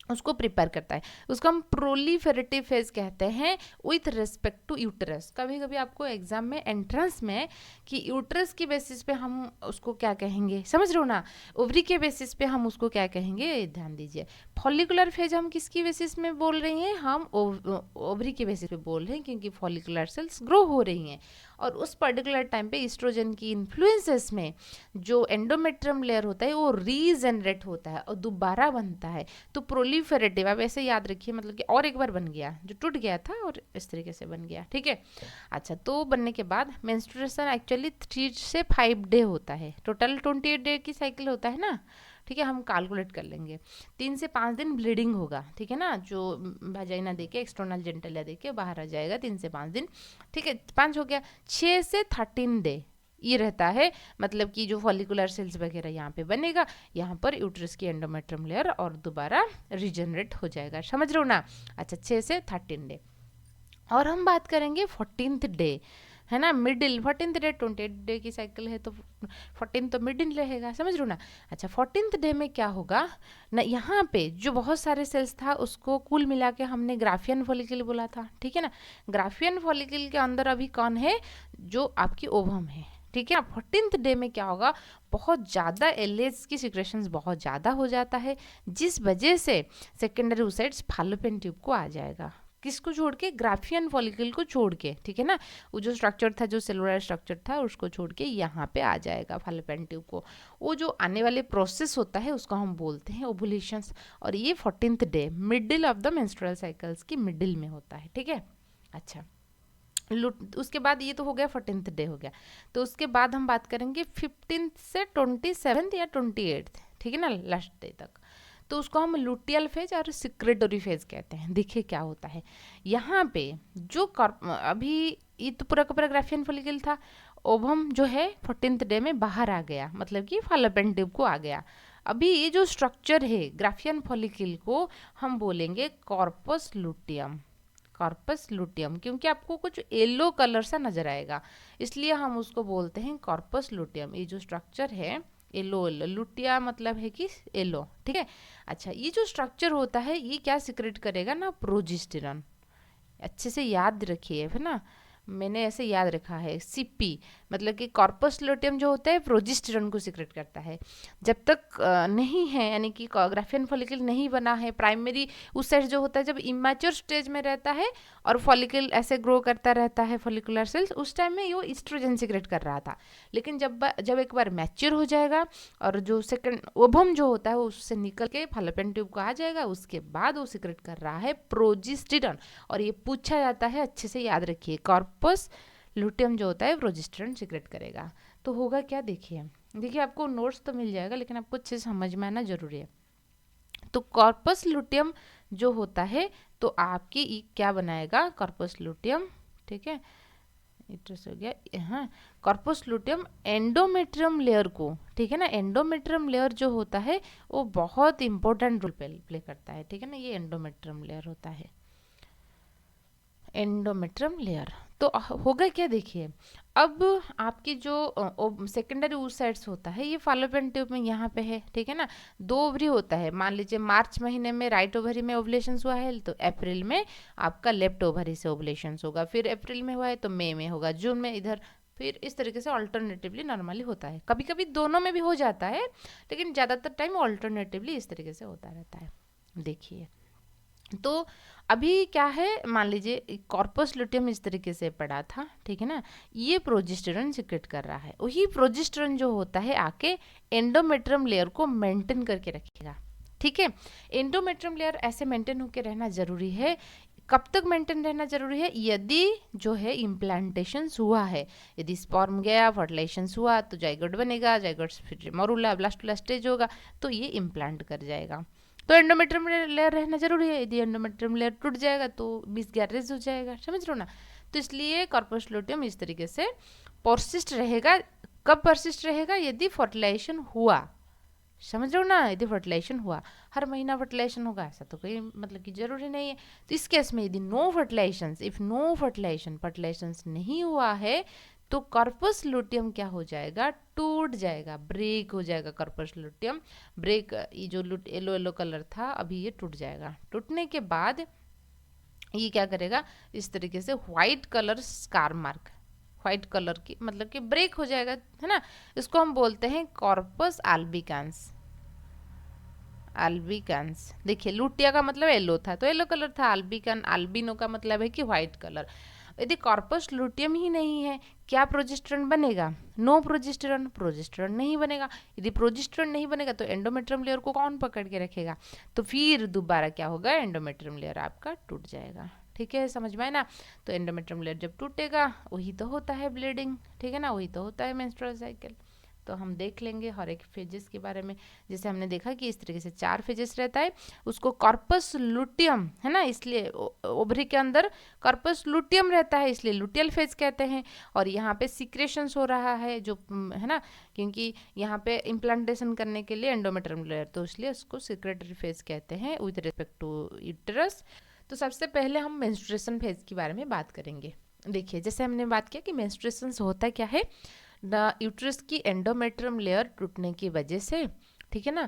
उसको प्रिपेयर करता है। उसको हम प्रोलीफेरेटिव फेज कहते हैं विथ रिस्पेक्ट टू यूट्रस। कभी कभी आपको एग्जाम में एंट्रेंस में कि यूट्रस की बेसिस पे हम उसको क्या कहेंगे, समझ रहे हो ना, ओवरी के बेसिस पे हम उसको क्या कहेंगे, ध्यान दीजिए। फॉलिकुलर फेज हम किसकी बेसिस में बोल रहे हैं, हम ओवरी के बेसिस पे बोल रहे हैं, क्योंकि फॉलिकुलर सेल्स ग्रो हो रही हैं और उस पर्टिकुलर टाइम पे ईस्ट्रोजन की इन्फ्लुएंसेस में जो एंडोमेट्रियम लेयर होता है वो रीजनरेट होता है और दोबारा बनता है। तो प्रोलीफेरेटिव, आप ऐसे याद रखिए, मतलब कि और एक बार बन गया, जो टूट गया था और इस तरीके से बन गया, ठीक है। अच्छा, तो बनने के बाद मेंस्ट्रुएशन एक्चुअली 3 से 5 डे होता है, टोटल 28 डे की साइकिल होता है ना, ठीक है। हम कैलकुलेट कर लेंगे, 3 से 5 दिन ब्लीडिंग होगा, ठीक है ना, जो वाजाइना देके एक्सटर्नल जेनिटलिया देके बाहर आ जाएगा 3 से 5 दिन, ठीक है। 5 हो गया, 6 से 13 डे ये रहता है, मतलब कि जो फॉलिकुलर सेल्स वगैरह यहाँ पे बनेगा, यहाँ पर यूट्रस की एंडोमेट्रियम लेयर और दोबारा रिजनरेट हो जाएगा, समझ रहे हो ना। अच्छा, 6 से 13 डे। और हम बात करेंगे 14th डे, है ना, मिडिल। 14th डे 28 डे की साइकिल है, तो 14 तो मिडिल रहेगा, समझ रहे हो ना। अच्छा, 14th डे में क्या होगा ना, यहाँ पे जो बहुत सारे सेल्स था उसको कुल मिला के हमने ग्राफियन फॉलिकल बोला था, ठीक है ना। ग्राफियन फॉलिकल के अंदर अभी कौन है, जो आपकी ओवम है, ठीक है। 14th डे में क्या होगा, बहुत ज़्यादा एलएच की सिक्रेशंस बहुत ज़्यादा हो जाता है, जिस वजह से सेकेंडरी oocytes फैलोपियन ट्यूब को आ जाएगा, किसको छोड़ के, ग्राफियन फॉलिकल को छोड़ के, ठीक है ना। वो जो स्ट्रक्चर था, जो सेलुलर स्ट्रक्चर था, उसको छोड़ के यहाँ पे आ जाएगा फैलोपियन ट्यूब को। वो जो आने वाले प्रोसेस होता है उसको हम बोलते हैं ओवुलेशंस, और ये 14th day, middle of the menstrual cycles की मिडिल में होता है, ठीक है। अच्छा, उसके बाद ये तो हो गया 14th डे हो गया, तो उसके बाद हम बात करेंगे 15th से 27th या 28th, ठीक है ना, लास्ट डे तक। तो उसको हम लुटियल फेज और सिक्रेटरी फेज कहते हैं। देखिए क्या होता है यहाँ पे, जो अभी ये तो पूरा का पूरा ग्राफियन फॉलिकल था, ओवम जो है 14th डे में बाहर आ गया, मतलब कि फैलोपियन ट्यूब को आ गया। अभी ये जो स्ट्रक्चर है ग्राफियन फॉलिकल को हम बोलेंगे कॉर्पस लुटियम, कॉर्पस लुटियम, क्योंकि आपको कुछ येलो कलर सा नजर आएगा, इसलिए हम उसको बोलते हैं कॉर्पस लुटियम। ये जो स्ट्रक्चर है येलो, लुटिया मतलब है कि येलो, ठीक है। अच्छा, ये जो स्ट्रक्चर होता है ये क्या सिक्रेट करेगा ना, प्रोजेस्टेरॉन, अच्छे से याद रखिए, है ना, मैंने ऐसे याद रखा है, सीपी मतलब कि कॉर्पस लुटियम जो होता है प्रोजेस्टेरॉन को सिक्रेट करता है। जब तक नहीं है, यानी कि ग्राफियन फॉलिकल नहीं बना है, प्राइमरी oocyte जो होता है जब इमेच्योर स्टेज में रहता है और फॉलिकल ऐसे ग्रो करता रहता है फॉलिकुलर सेल्स, उस टाइम में वो ईस्ट्रोजन सिक्रेट कर रहा था। लेकिन जब एक बार मैच्योर हो जाएगा और जो सेकंड ओवम जो होता है वो उससे निकल के फैलोपियन ट्यूब को आ जाएगा, उसके बाद वो सिक्रेट कर रहा है प्रोजेस्टेरॉन। और ये पूछा जाता है, अच्छे से याद रखिए, कॉर्पस लुटियम जो होता है प्रोजेस्टेरॉन सिक्रेट करेगा। तो होगा क्या, देखिए आपको नोट्स तो मिल जाएगा, लेकिन आपको अच्छे से समझ में आना जरूरी है। तो कॉर्पस लुटियम जो होता है, तो आपकी क्या बनाएगा, कॉर्पस लुटियम, ठीक है, इट्रस हो गया, हाँ, कॉर्पस लुटियम एंडोमेट्रियम लेयर को, ठीक है ना, एंडोमेट्रियम लेयर जो होता है वो बहुत इंपॉर्टेंट रोल प्ले करता है, ठीक है ना, ये एंडोमेट्रियम लेयर होता है, एंडोमेट्रियम लेयर। तो होगा क्या, देखिए अब आपकी जो सेकेंडरी oocytes होता है ये फैलोपियन ट्यूब में यहाँ पे है, ठीक है ना। 2 ओवरी होता है, मान लीजिए मार्च महीने में राइट ओवरी में ओवुलेशन हुआ है, तो अप्रैल में आपका लेफ्ट ओवरी से ओवुलेशन होगा, फिर अप्रैल में हुआ है तो मई में होगा, जून में इधर फिर इस तरीके से ऑल्टरनेटिवली नॉर्मली होता है। कभी कभी दोनों में भी हो जाता है, लेकिन ज़्यादातर टाइम ऑल्टरनेटिवली इस तरीके से होता रहता है। देखिए, तो अभी क्या है, मान लीजिए कॉर्पस लुटियम इस तरीके से पड़ा था, ठीक है ना, ये प्रोजेस्टेरॉन सिक्रेट कर रहा है। वही प्रोजेस्टेरॉन जो होता है आके एंडोमेट्रियम लेयर को मेंटेन करके रखेगा, ठीक है। एंडोमेट्रियम लेयर ऐसे मेंटेन होकर रहना जरूरी है। कब तक मेंटेन रहना जरूरी है? यदि जो है इम्प्लांटेशन हुआ है, यदि स्पर्म गया, फर्टिलाइजेशन हुआ तो जाइगोट बनेगा, जाइगोट फिर मरूला ब्लास्टुला स्टेज होगा, तो ये इम्प्लांट कर जाएगा। तो एंडोमेट्रियम लेयर रहना जरूरी है। यदि एंडोमेट्रियम लेयर टूट जाएगा तो मिसगैरेज हो जाएगा, समझ रहे हो ना। तो इसलिए कॉर्पस लुटियम इस तरीके से परसिस्ट रहेगा। कब परसिस्ट रहेगा? यदि फर्टिलाइजेशन हुआ, समझ रहे हो ना, यदि फर्टिलाइजेशन हुआ। हर महीना फर्टिलाइजेशन होगा ऐसा तो कोई मतलब कि जरूरी नहीं है। तो इस केस में यदि no fertilisation, if no fertilisation नहीं हुआ है, तो कॉर्पस लुटियम क्या हो जाएगा? टूट जाएगा, ब्रेक हो जाएगा कॉर्पस लुटियम। ब्रेक, ये जो येलो येलो कलर था अभी ये टूट जाएगा। टूटने के बाद ये क्या करेगा? इस तरीके से white colour scar mark, white colour की मतलब कि ब्रेक हो जाएगा, है ना। इसको हम बोलते हैं कॉर्पस अल्बिकांस। अल्बिकांस, देखिए लुटिया का मतलब येलो था तो येलो कलर था, अल्बिकन अल्बिनो का मतलब है कि व्हाइट कलर। यदि कॉर्पस लुटियम ही नहीं है, क्या प्रोजेस्टेरॉन बनेगा? नो प्रोजेस्टेरॉन, प्रोजेस्टेरॉन नहीं बनेगा। यदि प्रोजेस्टेरॉन नहीं बनेगा तो एंडोमेट्रियम लेयर को कौन पकड़ के रखेगा? तो फिर दोबारा क्या होगा? एंडोमेट्रियम लेयर आपका टूट जाएगा, ठीक है, समझ में आए ना। तो एंडोमेट्रियम लेयर जब टूटेगा वही तो होता है ब्लीडिंग, ठीक है ना, वही तो होता है मेंस्ट्रुअल साइकिल। तो हम देख लेंगे हर एक फेजेस के बारे में। जैसे हमने देखा कि इस तरीके से 4 फेजेस रहता है, उसको कॉर्पस लुटियम, है ना, इसलिए ओवरी के अंदर कॉर्पस लुटियम रहता है इसलिए लुटियल फेज कहते हैं। और यहाँ पे सिक्रेशंस हो रहा है जो, है ना, क्योंकि यहाँ पे इम्प्लांटेशन करने के लिए एंडोमेट्रियम लेयर, तो इसलिए उसको सिक्रेटरी फेज कहते हैं विद रिस्पेक्ट टू यूटेरस। तो सबसे पहले हम मेंस्ट्रुएशन फेज के बारे में बात करेंगे। देखिए, जैसे हमने बात किया कि मेंस्ट्रुएशन होता क्या है, यूट्रस की एंडोमेट्रियम लेयर टूटने की वजह से, ठीक है ना,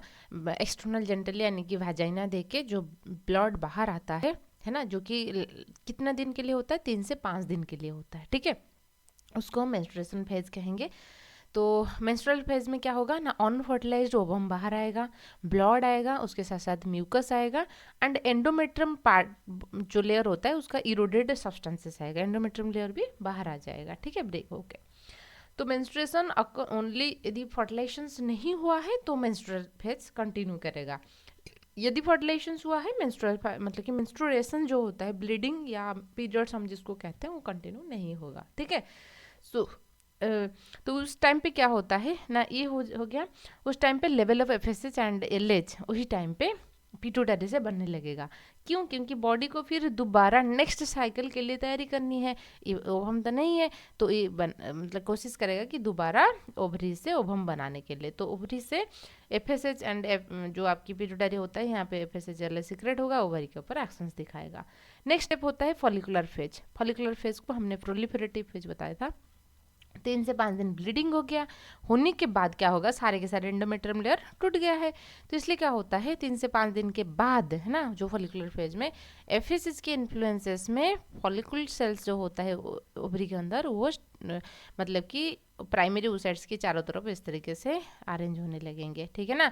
एक्सटर्नल जेनिटल यानी कि वाजाइना देके जो ब्लड बाहर आता है ना, जो कि कितना दिन के लिए होता है? 3 से 5 दिन के लिए होता है, ठीक है, उसको हम मेंस्ट्रुएशन फेज कहेंगे। तो मेंस्ट्रुअल फेज में क्या होगा ना, अनफर्टिलाइज्ड ओवम बाहर आएगा, ब्लड आएगा, उसके साथ साथ म्यूकस आएगा, एंड एंडोमेट्रियम पार्ट जो लेयर होता है उसका इरोडेड सब्सटेंसेस आएगा, एंडोमेट्रियम लेयर भी बाहर आ जाएगा, ठीक है, ब्रेक होके। तो मेंस्ट्रुएशन ओनली यदि फर्टिलाइजेशन नहीं हुआ है तो मेंस्ट्रुअल फेज कंटिन्यू करेगा। यदि फर्टिलाइजेशन हुआ है, मेंस्ट्रुअल मतलब कि मेंस्ट्रुएशन जो होता है, ब्लीडिंग या पीरियड्स हम जिसको कहते हैं, वो कंटिन्यू नहीं होगा, ठीक है। सो तो उस टाइम पे क्या होता है ना, ये हो गया। उस टाइम पे level of FSH and LH उसी टाइम पे पिट्यूटरी से बनने लगेगा। क्यों? क्योंकि बॉडी को फिर दोबारा नेक्स्ट साइकिल के लिए तैयारी करनी है। ओवम तो नहीं है तो ये मतलब कोशिश करेगा कि दोबारा ओवरी से ओवम बनाने के लिए। तो ओवरी से एफएसएच एंड जो आपकी पिट्यूटरी होता है, यहाँ पे एफएसएच एल सीक्रेट होगा, ओवरी के ऊपर एक्शंस दिखाएगा। नेक्स्ट स्टेप होता है फॉलिकुलर फेज। फॉलिकुलर फेज को हमने प्रोलिफरेटिव फेज बताया था। 3 से 5 दिन ब्लीडिंग हो गया, होने के बाद क्या होगा, सारे के सारे एंडोमेट्रियम लेयर टूट गया है। तो इसलिए क्या होता है, 3 से 5 दिन के बाद, है ना, जो फॉलिकुलर फेज में एफएसएच के इन्फ्लुएंसेस में फॉलिकुलर सेल्स जो होता है ओवरी के अंदर, वो मतलब कि प्राइमरी oocytes के चारों तरफ इस तरीके से अरेंज होने लगेंगे, ठीक है ना।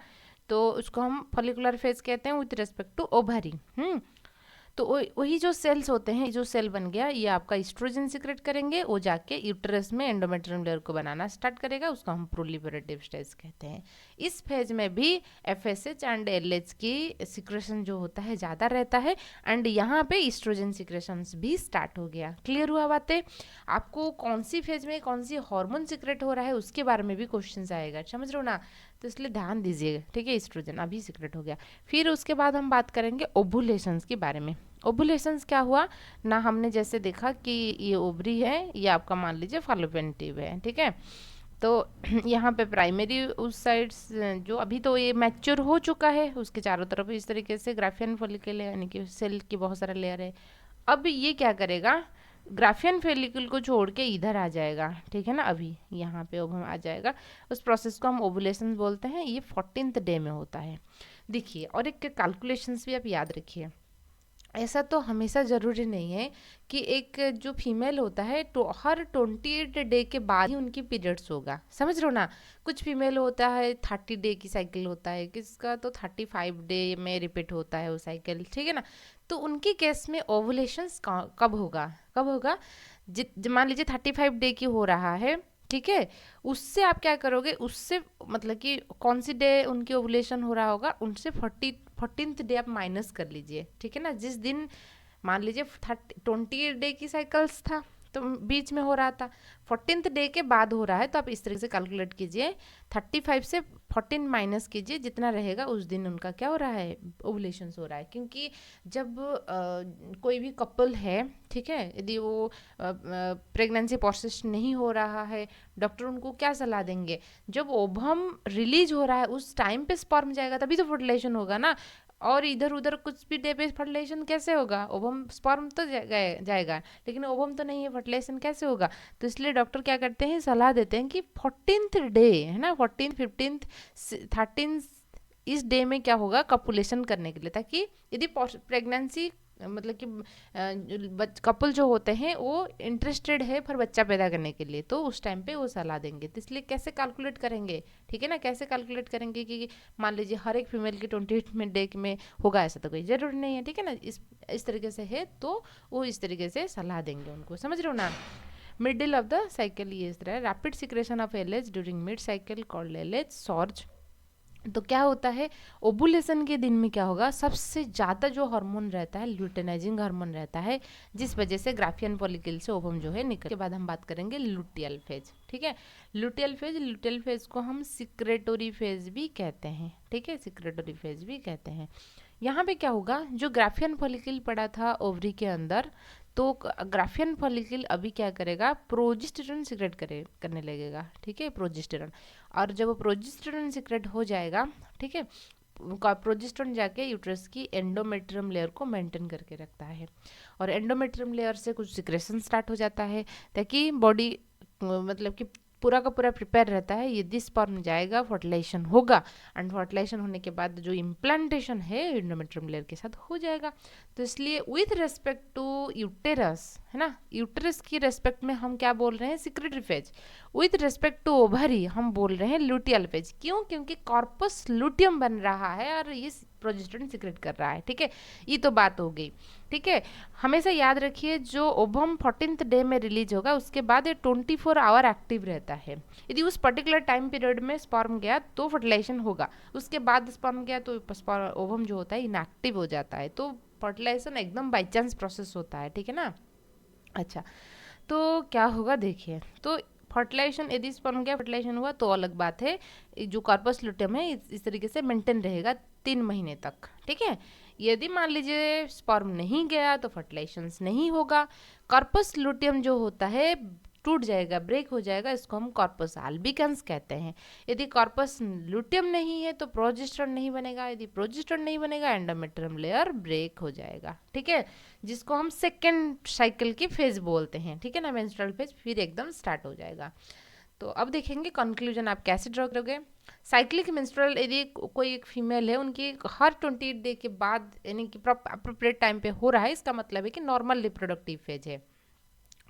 तो उसको हम फॉलिकुलर फेज कहते हैं विथ रिस्पेक्ट टू ओवरी। तो वही जो सेल्स होते हैं, जो सेल बन गया ये आपका एस्ट्रोजन सीक्रेट करेंगे, वो जाके यूट्रस में एंडोमेट्रियम लेयर को बनाना स्टार्ट करेगा, उसको हम प्रोलिफरेटिव स्टेज कहते हैं। इस फेज में भी एफएसएच एंड एलएच की सिक्रेशन जो होता है ज़्यादा रहता है, एंड यहाँ पे एस्ट्रोजन सिक्रेशन भी स्टार्ट हो गया। क्लियर हुआ बातें? आपको कौन सी फेज में कौन सी हार्मोन सीक्रेट हो रहा है उसके बारे में भी क्वेश्चन आएगा, समझ रहे हो ना, तो इसलिए ध्यान दीजिएगा, ठीक है। एस्ट्रोजन अभी सीक्रेट हो गया। फिर उसके बाद हम बात करेंगे ओवुलेशंस के बारे में। ओवुलेशंस क्या हुआ ना, हमने जैसे देखा कि ये ओवरी है, ये आपका मान लीजिए फॉलोपियन ट्यूब है, ठीक है। तो यहाँ पे प्राइमरी उस साइड्स जो अभी तो ये मैच्योर हो चुका है, उसके चारों तरफ इस तरीके से ग्राफियन फॉलिकल है, यानी कि सेल की बहुत सारा लेयर है। अब ये क्या करेगा, ग्राफियन फेलिकल को छोड़ के इधर आ जाएगा, ठीक है ना, अभी यहाँ पे ओवम आ जाएगा। उस प्रोसेस को हम ओवुलेशन बोलते हैं। ये 14th डे में होता है। देखिए, और एक कैलकुलेशंस भी आप याद रखिए, ऐसा तो हमेशा ज़रूरी नहीं है कि एक जो फीमेल होता है तो हर 28 डे के बाद ही उनकी पीरियड्स होगा, समझ रहे हो ना। कुछ फीमेल होता है 30 डे की साइकिल होता है, किसका तो 35 डे में रिपीट होता है वो साइकिल, ठीक है ना। तो उनके केस में ओवुलेशंस कब होगा, कब होगा, मान लीजिए 35 डे की हो रहा है, ठीक है। उससे आप क्या करोगे, उससे मतलब कि कौन सी डे उनकी ओवुलेशन हो रहा होगा, उनसे 14th डे आप माइनस कर लीजिए, ठीक है ना। जिस दिन मान लीजिए 20 डे की साइकिल्स था तो बीच में हो रहा था, 14th डे के बाद हो रहा है, तो आप इस तरीके से कैलकुलेट कीजिए, 35 से 14 माइनस कीजिए, जितना रहेगा उस दिन उनका क्या हो रहा है, ओवुलेशन हो रहा है। क्योंकि जब कोई भी कपल है, ठीक है, यदि वो प्रेगनेंसी प्रोसेस नहीं हो रहा है, डॉक्टर उनको क्या सलाह देंगे, जब ओवम रिलीज हो रहा है उस टाइम पे स्पर्म जाएगा तभी तो फर्टिलाइजेशन होगा ना। और इधर उधर कुछ भी डे पे फर्टिलाइजेशन कैसे होगा, ओवम स्पर्म तो जाएगा, लेकिन ओवम तो नहीं है, फर्टिलाइजेशन कैसे होगा। तो इसलिए डॉक्टर क्या करते हैं, सलाह देते हैं कि 14th डे है ना, 14th 15th 13th इस डे में क्या होगा, कपुलेशन करने के लिए, ताकि यदि प्रेगनेंसी मतलब कि कपल जो होते हैं वो इंटरेस्टेड है फिर बच्चा पैदा करने के लिए, तो उस टाइम पे वो सलाह देंगे। तो इसलिए कैसे कैलकुलेट करेंगे, ठीक है ना, कैसे कैलकुलेट करेंगे कि मान लीजिए हर एक फीमेल की 28 डे में होगा, ऐसा तो कोई जरूरी नहीं है, ठीक है ना। इस तरीके से है तो वो इस तरीके से सलाह देंगे उनको, समझ रहे हो ना। मिडिल ऑफ द साइकिल ये इस तरह, rapid secretion of LH during mid cycle called LH surge. तो क्या होता है, ओबुलेशन के दिन में क्या होगा, सबसे ज़्यादा जो हार्मोन रहता है ल्यूटेनाइजिंग हार्मोन रहता है, जिस वजह से ग्राफियन फॉलिकल से ओवम जो है निकल के बाद हम बात करेंगे लुटियल फेज, ठीक है। लुटियल फेज को हम सिक्रेटोरी फेज भी कहते हैं, ठीक है, सिक्रेटोरी फेज भी कहते हैं। यहाँ पे क्या होगा, जो ग्राफियन फॉलिकल पड़ा था ओवरी के अंदर, तो ग्राफियन फॉलिकल अभी क्या करेगा, प्रोजेस्टेरोन सिक्रेट करने लगेगा, ठीक है, प्रोजेस्टेरोन। और जब वो प्रोजेस्टेरोन सिक्रेट हो जाएगा, ठीक है, प्रोजेस्टेरोन जाके यूट्रस की एंडोमेट्रियम लेयर को मेंटेन करके रखता है, और एंडोमेट्रियम लेयर से कुछ सिक्रेशन स्टार्ट हो जाता है, ताकि बॉडी मतलब कि पूरा का पूरा प्रिपेयर रहता है, यदि स्पर्म जाएगा फर्टिलाइजेशन होगा, एंड फर्टिलाइजेशन होने के बाद जो इम्प्लांटेशन है एंडोमेट्रियम लेयर के साथ हो जाएगा। तो इसलिए विथ रेस्पेक्ट टू यूटेरस, है ना, यूटेरस की रेस्पेक्ट में हम क्या बोल रहे हैं, secretory phase. With respect to ovary हम बोल रहे हैं लुटियल फेज। क्यों, क्योंकि कॉर्पस लुटियम बन रहा है और ये प्रोजेस्टेरोन सिक्रेट कर रहा है, ठीक है। ये तो बात हो गई, ठीक है। हमेशा याद रखिए, जो ओवम 14th डे में रिलीज होगा उसके बाद ये 24 आवर एक्टिव रहता है। यदि उस पर्टिकुलर टाइम पीरियड में स्पर्म गया तो फर्टिलाइजेशन होगा, उसके बाद स्पर्म गया तो ओवम जो होता है इनएक्टिव हो जाता है, तो फर्टिलाइजेशन एकदम बाई चांस प्रोसेस होता है, ठीक है ना। अच्छा, तो क्या होगा देखिए, तो फर्टिलाइजेशन यदि स्पर्म गया फर्टिलाइजेशन हुआ तो अलग बात है, जो कॉर्पस लुटियम है इस तरीके से मेंटेन रहेगा 3 महीने तक, ठीक है। यदि मान लीजिए स्पर्म नहीं गया तो फर्टिलाइजेशन नहीं होगा, कॉर्पस लुटियम जो होता है टूट जाएगा, ब्रेक हो जाएगा, इसको हम कॉर्पस आल्बिकन्स कहते हैं। यदि कॉर्पस लुटियम नहीं है तो प्रोजेस्टेरोन नहीं बनेगा, यदि प्रोजेस्टेरोन नहीं बनेगा एंडोमेट्रियम लेयर ब्रेक हो जाएगा, ठीक है, जिसको हम सेकेंड साइकिल की फेज बोलते हैं, ठीक है ना, मेंस्ट्रुअल फेज फिर एकदम स्टार्ट हो जाएगा। तो अब देखेंगे कंक्लूजन आप कैसे ड्रॉ करोगे। साइक्लिक मेंस्ट्रुअल यदि कोई एक फीमेल है, उनकी हर 28 डे के बाद यानी कि अप्रोप्रिएट टाइम पे हो रहा है, इसका मतलब है कि नॉर्मल रिप्रोडक्टिव फेज है।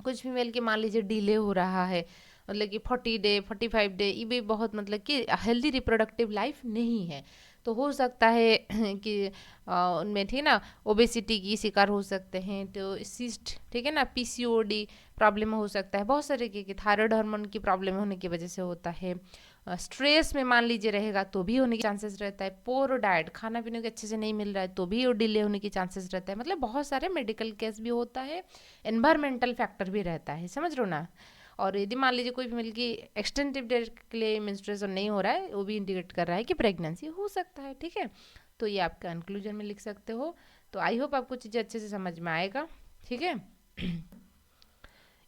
कुछ फीमेल के मान लीजिए डिले हो रहा है, मतलब कि 40 डे 45 डे, ये भी बहुत मतलब कि हेल्दी रिप्रोडक्टिव लाइफ नहीं है, तो हो सकता है कि उनमें ठीक ना ओबेसिटी की शिकार हो सकते हैं, तो सिस्ट, ठीक है ना, पीसीओडी प्रॉब्लम हो सकता है, बहुत सारे की थायराइड हार्मोन की प्रॉब्लम होने की वजह से होता है, स्ट्रेस में मान लीजिए रहेगा तो भी होने के चांसेस रहता है, पोर डाइट, खाना पीने के अच्छे से नहीं मिल रहा है तो भी वो डिले होने की चांसेस रहता है, मतलब बहुत सारे मेडिकल केस भी होता है, एनवायरमेंटल फैक्टर भी रहता है, समझ रहे हो ना। और यदि मान लीजिए कोई फीमेल की एक्सटेंसिव डेज के लिए मेंस्ट्रुएशन नहीं हो रहा है, वो भी इंडिकेट कर रहा है कि प्रेगनेंसी हो सकता है, ठीक है। तो ये आप कंक्लूजन में लिख सकते हो। तो आई होप आपको चीज़ें अच्छे से समझ में आएगा, ठीक है।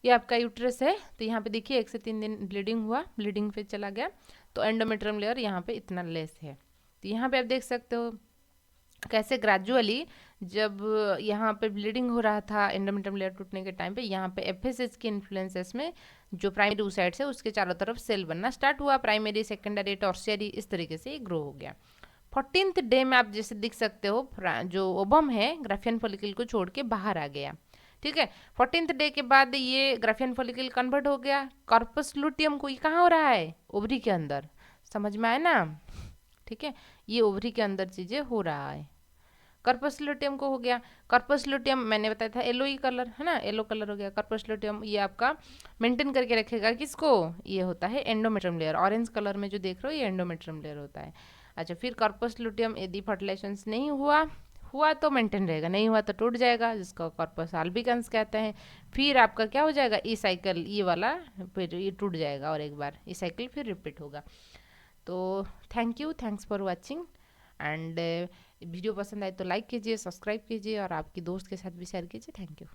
ये आपका यूट्रस है, तो यहाँ पे देखिए 1 से 3 दिन ब्लीडिंग हुआ, ब्लीडिंग पे चला गया, तो एंडोमेट्रियम लेयर यहाँ पे इतना लेस है। तो यहाँ पे आप देख सकते हो कैसे ग्रेजुअली जब यहाँ पे ब्लीडिंग हो रहा था एंडोमेट्रियम लेयर टूटने के टाइम पे, यहाँ पे एफएसएच के इन्फ्लुएंसेस में जो प्राइमरी oocytes है उसके चारों तरफ सेल बनना स्टार्ट हुआ, प्राइमरी सेकेंडरी टर्शियरी, इस तरीके से ये ग्रो हो गया। 14th डे में आप जैसे देख सकते हो जो ओबम है ग्राफियन फॉलिकल को छोड़ के बाहर आ गया। ठीक है, 14th डे के बाद ये ग्राफियन फॉलिकल कन्वर्ट हो गया कॉर्पस लुटियम को। ये कहाँ हो रहा है? ओवरी के अंदर। समझ में आया ना? ठीक है, ये ओवरी के अंदर चीजें हो रहा है। कर्पस लुटियम को हो गया। कर्पस लुटियम मैंने बताया था येलो ही कलर है ना, येलो कलर हो गया कर्पस लुटियम। ये आपका मेंटेन करके रखेगा किसको? ये होता है एंडोमेट्रियम लेयर। ऑरेंज कलर में जो देख रहे हो ये एंडोमेट्रियम लेयर होता है। अच्छा, फिर कर्पस लुटियम यदि फर्टिलाइजेशन नहीं हुआ हुआ तो मेंटेन रहेगा, नहीं हुआ तो टूट जाएगा, जिसको कॉर्पस आल्बिकन्स कहते हैं। फिर आपका क्या हो जाएगा? ई साइकिल, ये वाला फिर ये टूट जाएगा और एक बार ई साइकिल फिर रिपीट होगा। तो thanks for watching and video पसंद आए तो लाइक कीजिए, सब्सक्राइब कीजिए और आपकी दोस्त के साथ भी शेयर कीजिए। Thank you.